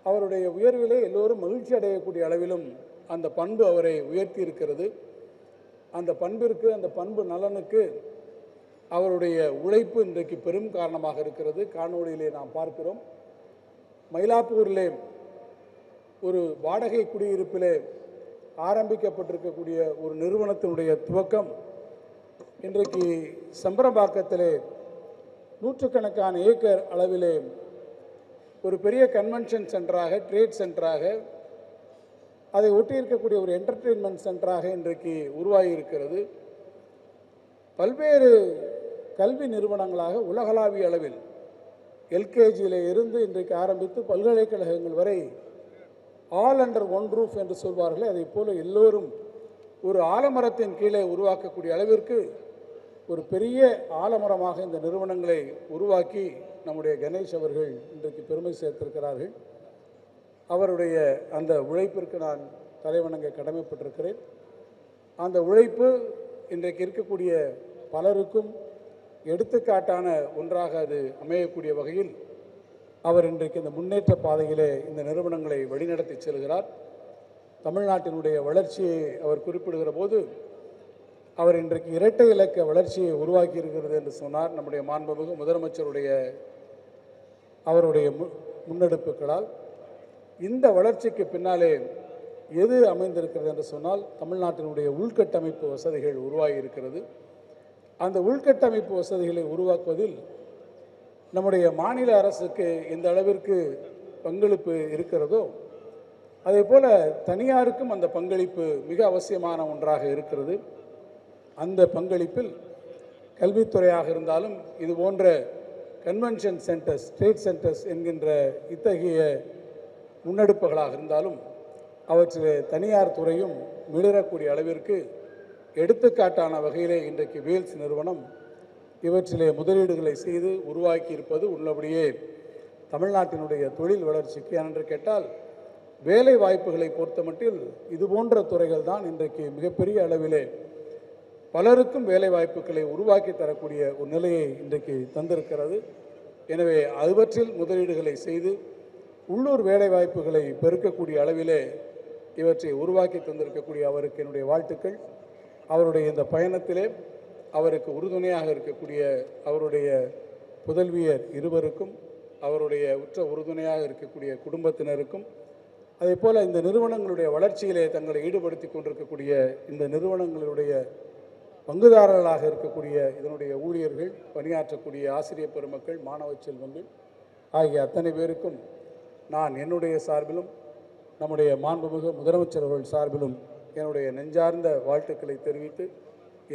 அவருடைய உயர்விலே எல்லோரும் மகிழ்ச்சி அடையக்கூடிய அளவிலும் அந்த பண்பு அவரை உயர்த்தி இருக்கிறது. அந்த பண்பிற்கு, அந்த பண்பு நலனுக்கு அவருடைய உழைப்பு இன்றைக்கு பெரும் காரணமாக இருக்கிறது. காணொளியிலே நாம் பார்க்கிறோம். மயிலாப்பூரிலே ஒரு வாடகை குடியிருப்பிலே ஆரம்பிக்கப்பட்டிருக்கக்கூடிய ஒரு நிறுவனத்தினுடைய துவக்கம் இன்றைக்கு செம்பரம்பாக்கத்திலே நூற்றுக்கணக்கான ஏக்கர் அளவிலே ஒரு பெரிய கன்வென்ஷன் சென்டராக, ட்ரேட் சென்டராக, அதை ஒட்டி இருக்கக்கூடிய ஒரு என்டர்டெயின்மெண்ட் சென்டராக இன்றைக்கு உருவாகி இருக்கிறது. பல்வேறு கல்வி நிறுவனங்களாக உலகளாவிய அளவில் எல்கேஜியில் இருந்து இன்றைக்கு ஆரம்பித்து பல்கலைக்கழகங்கள் வரை ஆல் அண்டர் ஒன் ரூஃப் என்று சொல்வார்களே, அதை போல எல்லோரும் ஒரு ஆலமரத்தின் கீழே உருவாக்கக்கூடிய அளவிற்கு ஒரு பெரிய ஆலமரமாக இந்த நிறுவனங்களை உருவாக்கி நம்முடைய கணேஷ் அவர்கள் இன்றைக்கு பெருமை சேர்த்திருக்கிறார்கள். அவருடைய அந்த உழைப்பிற்கு நான் தலைவணங்க கடமைப்பட்டிருக்கிறேன். அந்த உழைப்பு இன்றைக்கு இருக்கக்கூடிய பலருக்கும் எடுத்துக்காட்டான ஒன்றாக அது அமையக்கூடிய வகையில் அவர் இன்றைக்கு இந்த முன்னேற்ற பாதையிலே இந்த நிறுவனங்களை வழிநடத்தி செல்கிறார். தமிழ்நாட்டினுடைய வளர்ச்சியை அவர் குறிப்பிடுகிற போது அவர் இன்றைக்கு இரட்டை இலக்க வளர்ச்சியை உருவாக்கி இருக்கிறது என்று சொன்னார். நம்முடைய மாண்புமிகு முதலமைச்சருடைய அவருடைய முன்னெடுப்புகளால் இந்த வளர்ச்சிக்கு பின்னாலே எது அமைந்திருக்கிறது என்று சொன்னால் தமிழ்நாட்டினுடைய உள்கட்டமைப்பு வசதிகள் உருவாகி இருக்கிறது. அந்த உள்கட்டமைப்பு வசதிகளை உருவாக்குவதில் நம்முடைய மாநில அரசுக்கு எந்த அளவிற்கு பங்களிப்பு இருக்கிறதோ அதே போல தனியாருக்கும் அந்த பங்களிப்பு மிக அவசியமான ஒன்றாக இருக்கிறது. அந்த பங்களிப்பில் கல்வித்துறையாக இருந்தாலும் இது போன்ற கன்வென்ஷன் சென்டர்ஸ், ட்ரேட் சென்டர்ஸ் என்கின்ற இத்தகைய முன்னெடுப்புகளாக இருந்தாலும் அவற்றிலே தனியார் துறையும் மிளிரக்கூடிய அளவிற்கு எடுத்துக்காட்டான வகையிலே இன்றைக்கு வேல்ஸ் நிறுவனம் இவற்றிலே முதலீடுகளை செய்து உருவாக்கி இருப்பது உள்ளபடியே தமிழ்நாட்டினுடைய தொழில் வளர்ச்சிக்கு என்று கேட்டால் வேலை வாய்ப்புகளை பொறுத்தமட்டில் இது போன்ற துறைகள் தான் இன்றைக்கு மிகப்பெரிய அளவிலே பலருக்கும் வேலை வாய்ப்புகளை உருவாக்கி தரக்கூடிய ஒரு நிலையை இன்றைக்கு தந்திருக்கிறது. எனவே அதுவற்றில் முதலீடுகளை செய்து உள்ளூர் வேலை வாய்ப்புகளை பெருக்கக்கூடிய அளவிலே இவற்றை உருவாக்கி தந்திருக்கக்கூடிய அவருக்கு என்னுடைய வாழ்த்துக்கள். அவருடைய இந்த பயணத்திலே அவருக்கு உறுதுணையாக இருக்கக்கூடிய அவருடைய புதல்வியர் இருவருக்கும், அவருடைய உற்ற உறுதுணையாக இருக்கக்கூடிய குடும்பத்தினருக்கும், அதே போல் இந்த நிறுவனங்களுடைய வளர்ச்சியிலே தங்களை ஈடுபடுத்தி கொண்டிருக்கக்கூடிய இந்த நிறுவனங்களுடைய பங்குதாரர்களாக இருக்கக்கூடிய இதனுடைய ஊழியர்கள், பணியாற்றக்கூடிய ஆசிரியர் பெருமக்கள், மாணவ செல்வங்கள் ஆகிய அத்தனை பேருக்கும் நான் என்னுடைய சார்பிலும் நம்முடைய மாண்புமிகு முதலமைச்சர் அவர்கள் சார்பிலும் என்னுடைய நெஞ்சார்ந்த வாழ்த்துக்களை தெரிவித்து,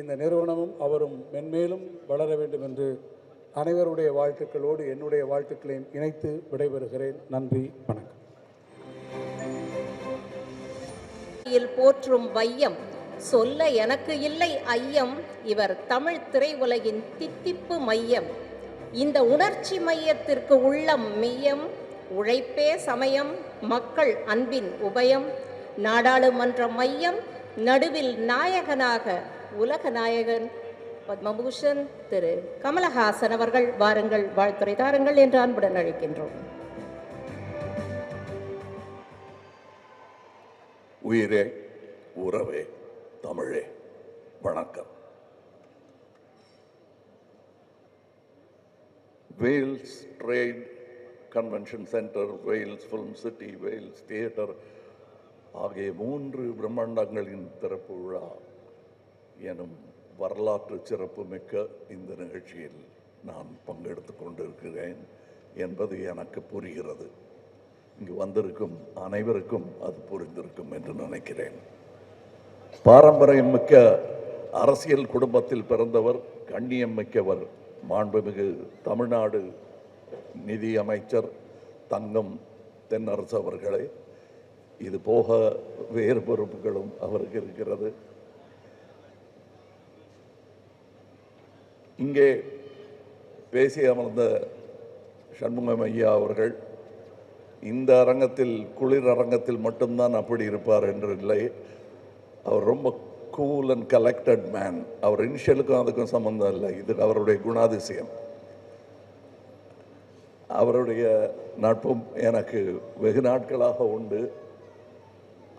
இந்த நிறுவனமும் அவரும் மென்மேலும் வளர வேண்டும் என்று அனைவருடைய வாழ்த்துக்களோடு என்னுடைய வாழ்த்துக்களையும் இணைத்து விடைபெறுகிறேன். நன்றி, வணக்கம். போற்றும் வையம் சொல்ல எனக்கு இல்லை ஐயம், இவர் தமிழ் திரையுலகின் தித்திப்பு மையம். இந்த உணர்ச்சி மையத்திற்கு உள்ளம் மெய்யம், உழைப்பே சமயம், மக்கள் அன்பின் உபயம், நாடாளுமன்ற மையம், நடுவில் நாயகனாக உலக நாயகன் பத்மபூஷன் திரு கமலஹாசன் அவர்கள் வாருங்கள் வாழ்த்துரை தாருங்கள் என்று அன்புடன் அழைக்கின்றோம். உயிரே உறவே தமிழே வணக்கம். Vels trade convention centre, Vels film city, Vels theatre ஆகிய 3 பிரம்மாண்டங்களின் திறப்பு விழா எனும் வரலாற்று சிறப்புமிக்க இந்த நிகழ்ச்சியில் நான் பங்கெடுத்து கொண்டிருக்கிறேன் என்பது எனக்கு புரிகிறது. இங்கு வந்திருக்கும் அனைவருக்கும் அது புரிந்திருக்கும் என்று நினைக்கிறேன். பாரம்பரியம் மிக்க அரசியல் குடும்பத்தில் பிறந்தவர், கண்ணியம் மிக்கவர் மாண்புமிகு தமிழ்நாடு நிதி அமைச்சர் தங்கம் தென்னரசு அவர்களே. இது போக வேறு பொறுப்புகளும் அவருக்கு இருக்கிறது. இங்கே பேசி அமர்ந்த சண்முகம் ஐயா அவர்கள் இந்த அரங்கத்தில், குளிர் அரங்கத்தில் மட்டும்தான் அப்படி இருப்பார் என்று இல்லை. அவர் ரொம்ப கூல் அண்ட் கலெக்டட் மேன். அவர் இனிஷியலுக்கும் அதுக்கும் சம்பந்தம் இல்லை, இது அவருடைய குணாதிசயம். அவருடைய நட்பும் எனக்கு வெகு நாட்களாக உண்டு.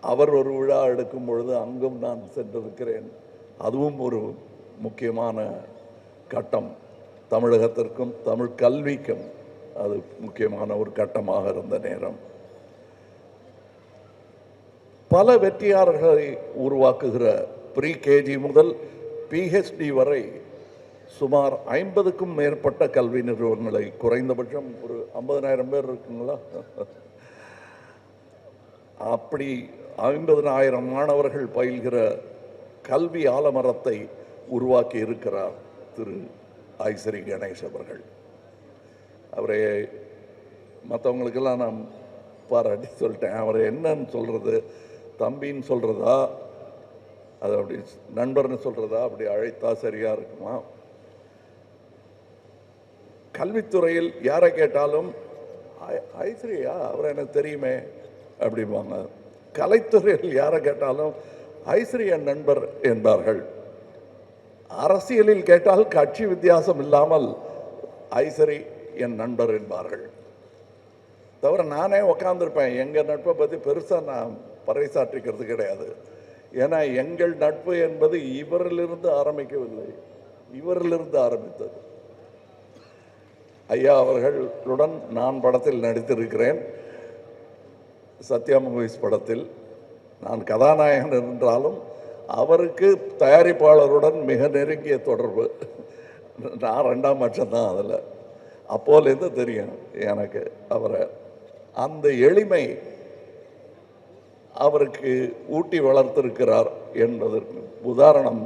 அவர் ஒரு விழா எடுக்கும் பொழுது அங்கும் நான் சென்றிருக்கிறேன். அதுவும் ஒரு முக்கியமான கட்டம். தமிழகத்திற்கும் தமிழ் கல்விக்கும் அது முக்கியமான ஒரு கட்டமாக இருந்த நேரம். பல வெற்றியாளர்களை உருவாக்குகிற ப்ரீ கேஜி முதல் பிஹெச்டி வரை சுமார் 50க்கும் மேற்பட்ட கல்வி நிறுவனங்களை, குறைந்தபட்சம் ஒரு 50,000 பேர் இருக்குங்களா, அப்படி 50,000 மாணவர்கள் பயில்கிற கல்வி ஆலமரத்தை உருவாக்கி இருக்கிறார் திரு ஐஸ்ரீ கணேஷ் அவர்கள். அவரை மற்றவங்களுக்கெல்லாம் நான் பாராட்டி சொல்லிட்டேன். அவர் என்னன்னு சொல்கிறது, தம்பின்னு சொல்கிறதா, அது அப்படி நண்பர்னு சொல்கிறதா, அப்படி அழைத்தா சரியாக இருக்குமா? கல்வித்துறையில் யாரை கேட்டாலும் ஐஸ்ரீயா, அவர் எனக்கு தெரியுமே அப்படிம்பாங்க. கலைத்துறையில் யாரை கேட்டாலும் ஐஸ்ரீ என் நண்பர் என்பார்கள். அரசியலில் கேட்டால் கட்சி வித்தியாசம் இல்லாமல் ஐஸ்ரீ என் நண்பர் என்பார்கள். தவிர நானே உக்காந்துருப்பேன். எங்கள் நட்பை பற்றி பெருசாக நான் பறைசாற்றிக்கிறது கிடையாது. ஏன்னா எங்கள் நட்பு என்பது இவரிலிருந்து ஆரம்பிக்கவில்லை, இவரிலிருந்து ஆரம்பித்தது. ஐயா அவர்களுடன் நான் படத்தில் நடித்திருக்கிறேன். சத்யா மூவிஸ் படத்தில் நான் கதாநாயகன் என்றாலும் அவருக்கு தயாரிப்பாளருடன் மிக நெருங்கிய தொடர்பு. நான் 2ஆம் பட்சம்தான் அதில். அப்போலேருந்து தெரியும் எனக்கு அவரை. அந்த எளிமை அவருக்கு ஊட்டி வளர்த்திருக்கிறார் என்பதற்கு உதாரணம்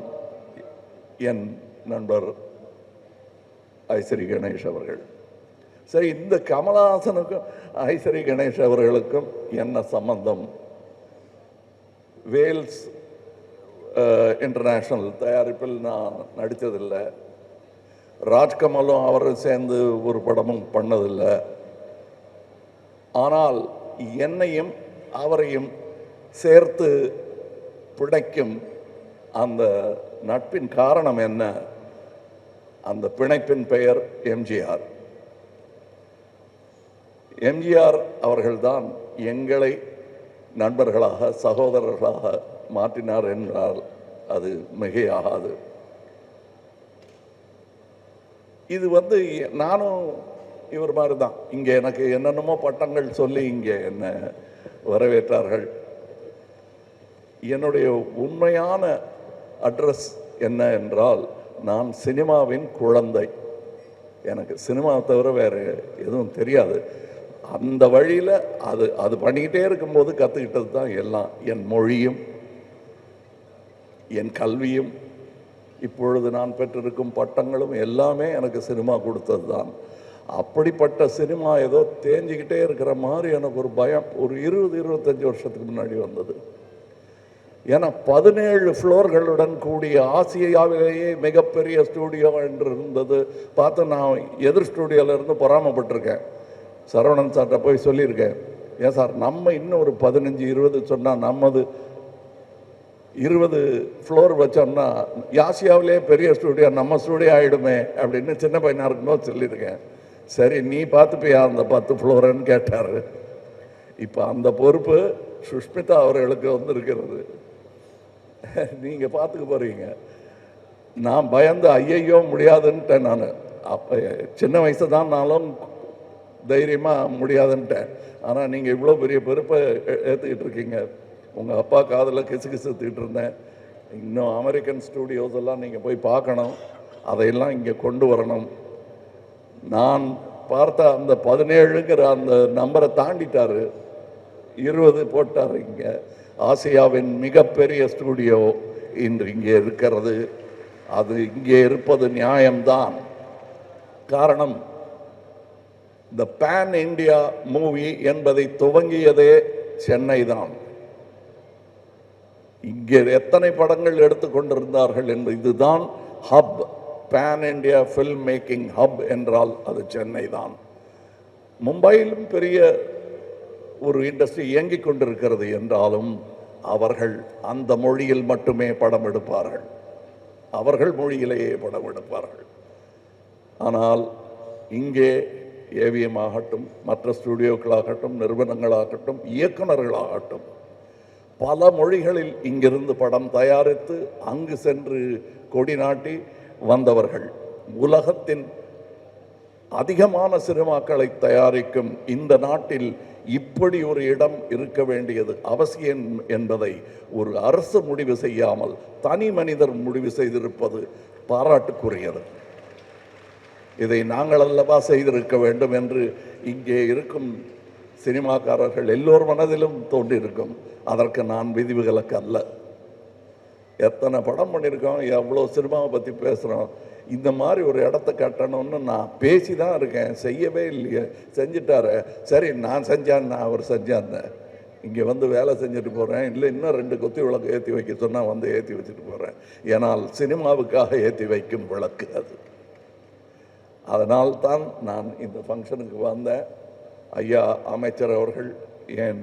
என் நண்பர் ஐஸ்ரீ கணேஷ் அவர்கள். சரி, இந்த கமலஹாசனுக்கும் ஐஸ்ரீ கணேஷ் அவர்களுக்கும் என்ன சம்பந்தம்? வேல்ஸ் இன்டர்நேஷ்னல் தயாரிப்பில் நான் நடித்ததில்லை. ராஜ்கமலும் அவரும் சேர்ந்து ஒரு படமும் பண்ணதில்லை. ஆனால் என்னையும் அவரையும் சேர்த்து பிணைக்கும் அந்த நட்பின் காரணம் என்ன? அந்த பிணைப்பின் பெயர் எம்ஜிஆர். எம்ஜிஆர் அவர்கள்தான் எங்களை நண்பர்களாக, சகோதரர்களாக மாற்றினார் என்றால் அது மிகையாகாது. இது நானும் இவர் மாதிரி தான். இங்கே எனக்கு என்னென்னமோ பட்டங்கள் சொல்லி இங்கே என்ன வரவேற்றார்கள். என்னுடைய உண்மையான அட்ரஸ் என்ன என்றால், நான் சினிமாவின் குழந்தை. எனக்கு சினிமா தவிர வேறு எதுவும் தெரியாது. அந்த வழியில் அது பண்ணிக்கிட்டே இருக்கும்போது கற்றுக்கிட்டது தான் எல்லாம். என் மொழியும் என் கல்வியும் இப்பொழுது நான் பெற்றிருக்கும் பட்டங்களும் எல்லாமே எனக்கு சினிமா கொடுத்தது தான். அப்படிப்பட்ட சினிமா ஏதோ தேஞ்சிக்கிட்டே இருக்கிற மாதிரி எனக்கு ஒரு பயம் ஒரு 20-25 வருஷத்துக்கு முன்னாடி வந்தது. ஏன்னா 17 ஃப்ளோர்களுடன் கூடிய ஆசியாவிலேயே மிகப்பெரிய ஸ்டூடியோ என்று இருந்தது பார்த்து நான் எதிர் ஸ்டூடியோவிலேருந்து பொறாமப்பட்டிருக்கேன். சரவணன் சார்கிட்ட போய் சொல்லியிருக்கேன், ஏன் சார் நம்ம இன்னும் ஒரு 15-20 சொன்னால் நம்மது 20 ஃப்ளோர் வச்சோம்னா ஆசியாவிலே பெரிய ஸ்டூடியோ நம்ம ஸ்டூடியோ ஆகிடுமே அப்படின்னு சின்ன பையனாக இருக்கும்போது சொல்லியிருக்கேன். சரி நீ பார்த்துப்பியா அந்த 10 ஃப்ளோருன்னு கேட்டார். இப்போ அந்த பொறுப்பு சுஷ்மிதா அவர்களுக்கு இருக்கிறது. நீங்கள் பார்த்துக்க போகிறீங்க. நான் பயந்து ஐயையோ முடியாதுன்ட்டேன். நான் அப்போ சின்ன வயசு தான்னாலும் தைரியமாக முடியாதுன்ட்டேன். ஆனால் நீங்கள் இவ்வளோ பெரிய பொறுப்பை ஏற்றுக்கிட்டு இருக்கீங்க. உங்கள் அப்பா காதில் கிசுகிசுத்துக்கிட்டு இருந்தேன். இன்னும் அமெரிக்கன் ஸ்டூடியோஸ் எல்லாம் நீங்கள் போய் பார்க்கணும், அதையெல்லாம் இங்கே கொண்டு வரணும். நான் பார்த்த அந்த 17ங்கிற அந்த நம்பரை தாண்டிட்டார், 20 போட்டார். இங்கே ஆசியாவின் மிகப்பெரிய ஸ்டூடியோ இன்று இங்கே இருக்கிறது. அது இங்கே இருப்பது நியாயம்தான். காரணம், இந்த பேன் இந்தியா மூவி என்பதை துவங்கியதே சென்னை தான். இங்கே எத்தனை படங்கள் எடுத்துக்கொண்டிருந்தார்கள் என்று. இதுதான் hub, pan India film making hub என்றால் அது சென்னை தான். மும்பையிலும் பெரிய ஒரு இண்டஸ்ட்ரி இயங்கிக் கொண்டிருக்கிறது என்றாலும் அவர்கள் அந்த மொழியில் மட்டுமே படம் எடுப்பார்கள், அவர்கள் மொழியிலேயே படம் எடுப்பார்கள். ஆனால் இங்கே ஏவிஎம் ஆகட்டும், மற்ற ஸ்டூடியோக்களாகட்டும், நிறுவனங்களாகட்டும், இயக்குநர்களாகட்டும், பல மொழிகளில் இங்கிருந்து படம் தயாரித்து அங்கு சென்று கொடி நாட்டி வந்தவர்கள். உலகத்தின் அதிகமான சினிமாக்களை தயாரிக்கும் இந்த நாட்டில் இப்படி ஒரு இடம் இருக்க வேண்டியது அவசியம் என்பதை ஒரு அரசு முடிவு செய்யாமல் தனி மனிதர் முடிவு செய்திருப்பது பாராட்டுக்குரியது. இதை நாங்கள் அல்லவா செய்திருக்க வேண்டும் என்று இங்கே இருக்கும் சினிமாக்காரர்கள் எல்லோர் மனதிலும் தோன்றியிருக்கும். அதற்கு நான் விதிவிலக்கு அல்ல. எத்தனை படம் பண்ணியிருக்கோம், எவ்வளோ சினிமாவை பற்றி பேசுகிறோம். இந்த மாதிரி ஒரு இடத்த கட்டணும்னு நான் பேசி தான் இருக்கேன், செய்யவே இல்லையே. செஞ்சிட்டாரு, சரி நான் செஞ்சேன், அவர் செஞ்சான்னு இங்கே வேலை செஞ்சுட்டு போகிறேன். இல்லை இன்னும் 2 கொத்தி விளக்கு ஏற்றி வைக்க சொன்னால் ஏற்றி வச்சுட்டு போகிறேன். ஏன்னால் சினிமாவுக்காக ஏற்றி வைக்கும் விளக்கு அது. அதனால்தான் நான் இந்த ஃபங்க்ஷனுக்கு வந்தேன். ஐயா அமைச்சர் அவர்கள், என்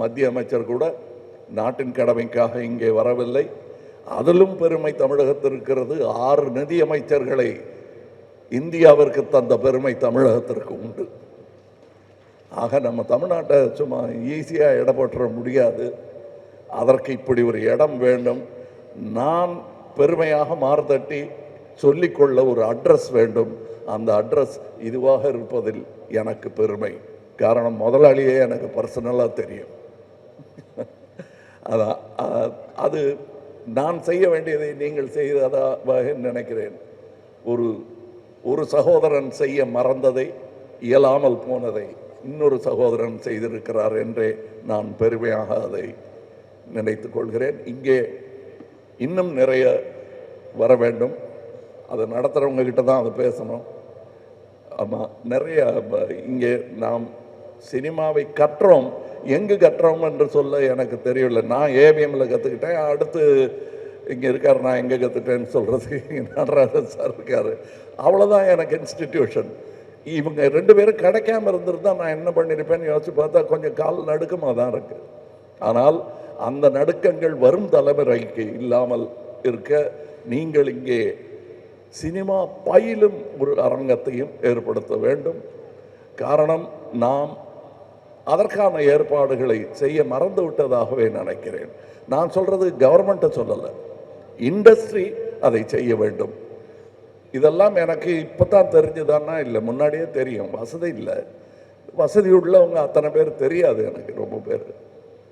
மத்திய அமைச்சர் கூட நாட்டின் கடமைக்காக இங்கே வரவில்லை. அதிலும் பெருமை தமிழகத்தில் இருக்கிறது. 6 நிதி அமைச்சர்களை இந்தியாவிற்கு தந்த பெருமை தமிழகத்திற்கு உண்டு. ஆக நம்ம தமிழ்நாட்டை சும்மா ஈஸியாக இடம் போட்டுற முடியாது. அதற்கு இப்படி ஒரு இடம் வேண்டும். நான் பெருமையாக மார்தட்டி சொல்லிக்கொள்ள ஒரு அட்ரஸ் வேண்டும். அந்த அட்ரஸ் இதுவாக இருப்பதில் எனக்கு பெருமை. காரணம், முதலாளியே எனக்கு பர்சனலாக தெரியும். அதான் அது நான் செய்ய வேண்டியதை நீங்கள் செய்ததாக நினைக்கிறேன். ஒரு சகோதரன் செய்ய மறந்ததை, இயலாமல் போனதை இன்னொரு சகோதரன் செய்திருக்கிறார் என்றே நான் பெருமையாக அதை நினைத்து கொள்கிறேன். இங்கே இன்னும் நிறைய வர வேண்டும். அதை நடத்துகிறவங்க கிட்ட தான் அதை பேசணும். ஆமாம், நிறைய இங்கே நாம் சினிமாவை கற்றோம். எங்கு கற்றோம் என்று சொல்ல எனக்கு தெரியல. நான் ஏவிஎம்மில் கற்றுக்கிட்டேன். அடுத்து இங்கே இருக்கார், நான் எங்கே கற்றுட்டேன்னு சொல்கிறதுக்கு நடராஜன் சார் இருக்கார். அவ்வளோதான் எனக்கு இன்ஸ்டிடியூஷன். இவங்க 2 பேரும் கிடைக்காம இருந்திருந்தா நான் என்ன பண்ணியிருப்பேன்னு யோசிச்சு பார்த்தா கொஞ்சம் கால் நடுக்கமாக தான் இருக்குது. ஆனால் அந்த நடுக்கங்கள் வரும் தலைமுறைக்கு இல்லாமல் இருக்க நீங்கள் இங்கே சினிமா பயிலும் ஒரு அரங்கத்தையும் ஏற்படுத்த வேண்டும். காரணம், நாம் அதற்கான ஏற்பாடுகளை செய்ய மறந்து விட்டதாகவே நினைக்கிறேன். நான் சொல்கிறது கவர்மெண்ட்டை சொல்லலை, இண்டஸ்ட்ரி அதை செய்ய வேண்டும். இதெல்லாம் எனக்கு இப்போ தான் தெரிஞ்சுதான்னா இல்லை, முன்னாடியே தெரியும். வசதி இல்லை, வசதி உள்ளவங்க அத்தனை பேர் தெரியாது எனக்கு, ரொம்ப பேர்.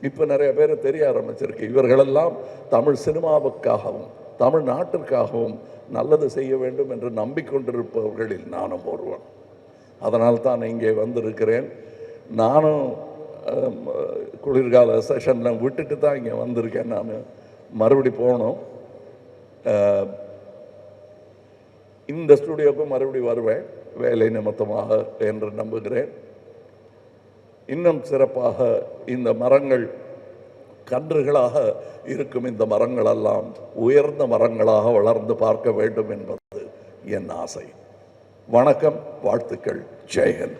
இப்போ நிறைய பேர் தெரிய ஆரம்பிச்சிருக்கு. இவர்களெல்லாம் தமிழ் சினிமாவுக்காகவும் தமிழ்நாட்டிற்காகவும் நல்லது செய்ய வேண்டும் என்று நம்பிக்கொண்டிருப்பவர்களில் நானும் ஒருவன். அதனால் தான் இங்கே வந்திருக்கிறேன். நானும் குளிர்கால செஷனில் விட்டுட்டு தான் இங்கே வந்திருக்கேன். நான் மறுபடி போகணும். இந்த ஸ்டுடியோவுக்கு மறுபடி வருவேன் வேலை நிமித்தமாக என்று நம்புகிறேன். இன்னும் சிறப்பாக இந்த மரங்கள் கன்றுகளாக இருக்கும் இந்த மரங்களெல்லாம் உயர்ந்த மரங்களாக வளர்ந்து பார்க்க வேண்டும் என்பது என் ஆசை. வணக்கம், வாழ்த்துக்கள், ஜெயஹிந்த்.